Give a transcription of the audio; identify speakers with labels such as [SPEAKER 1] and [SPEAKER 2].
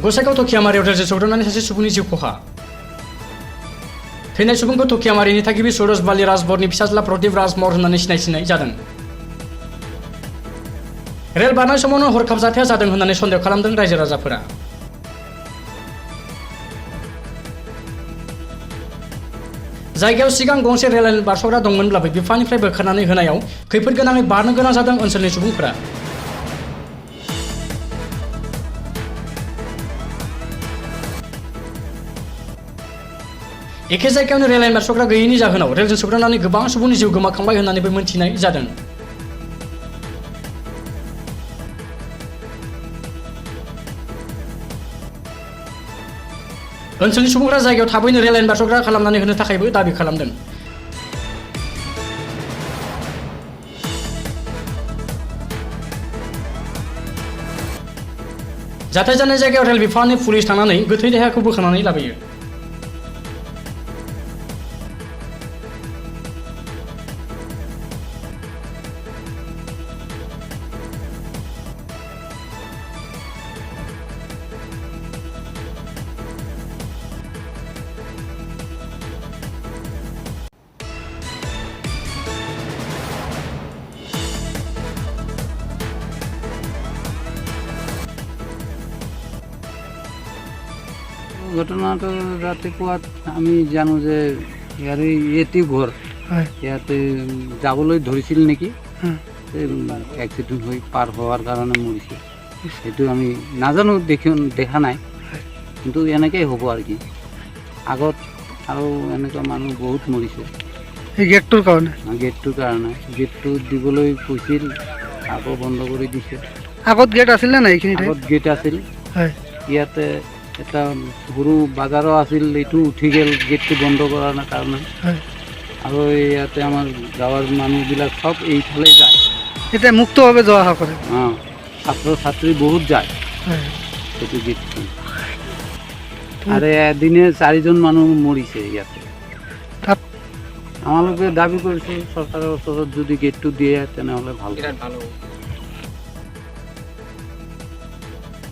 [SPEAKER 1] गसाइगाव तकियामारियाव रेलजों सौदावनानै सासे सुबुंनि जिउ खहा। थैनाय सुबुंखौ तकियामारिनि थागिबि सरोज बाली राजबरनि फिसाज्ला प्रदीप राजमर होननानै सिनायथिनाय जादों। रेल बारनाय समावनो हरखाब जाथाया जादों होननानै सन्देह खालामदों रायजो राजाफोरा। जायगायाव सिगां गंसे रेल लाइन बारस'ग्रा दंमोनब्लाबो बिफानिफ्राय बोखारनानै होनायाव खैफोद गोनाङै बारनो गोनां जादों ओनसोलनि सुबुंफोरा। एखे जायगायावनो रेल लाइन बारस'ग्रा गैयैनि जाहोनाव रेलजों सौदावनानै गोबां सुबुंनि जिउ गोमाखांबाय होननानैबो मोनथिनाय जादों। ओनसोलनि सुबुंफोरा जायगायाव थाबैनो रेल लाइन बारस'ग्रा खालामनानै होनो थाखायबो दाबि खालामदों। जाथाय जानाय जायगायाव रेल बिफाननि पुलिस थांनानै गोथै देहाखौ बोखांनानै लाबोयो।
[SPEAKER 2] ঘটনাটো ৰাতিপুৱা আমি জানো যে ইয়াৰে এটি ঘৰ ইয়াতে যাবলৈ ধৰিছিল নেকি, এক্সিডেণ্ট হৈ পাৰ হোৱাৰ কাৰণে মৰিছে। সেইটো আমি নাজানো, দেখা নাই, কিন্তু এনেকেই হ'ব আৰু কি। আগত আৰু এনেকুৱা মানুহ বহুত মৰিছে
[SPEAKER 3] এই গেটটোৰ কাৰণে।
[SPEAKER 2] গেটটো দিবলৈ কৈছিল, আকৌ বন্ধ কৰি দিছে।
[SPEAKER 3] আগত গেট আছিল নে নাই? এইখিনি
[SPEAKER 2] আগত গেট আছিল। ইয়াতে এটা সৰু বাজাৰো আছিল, এইটো উঠি গ'ল গেটটো বন্ধ কৰাৰ কাৰণে। আৰু ইয়াতে আমাৰ গাঁৱৰ মানুহবিলাক চব এইফালে যায়,
[SPEAKER 3] এতিয়া মুক্তভাৱে যোৱা অহা কৰে।
[SPEAKER 2] ছাত্ৰ ছাত্ৰী বহুত যায় সেইটো গেটটো। আৰু এদিনে 4জন মানুহ মৰিছে ইয়াতে। আমালোকে দাবী কৰিছোঁ চৰকাৰৰ ওচৰত যদি গেটটো দিয়ে তেনেহ'লে ভাল।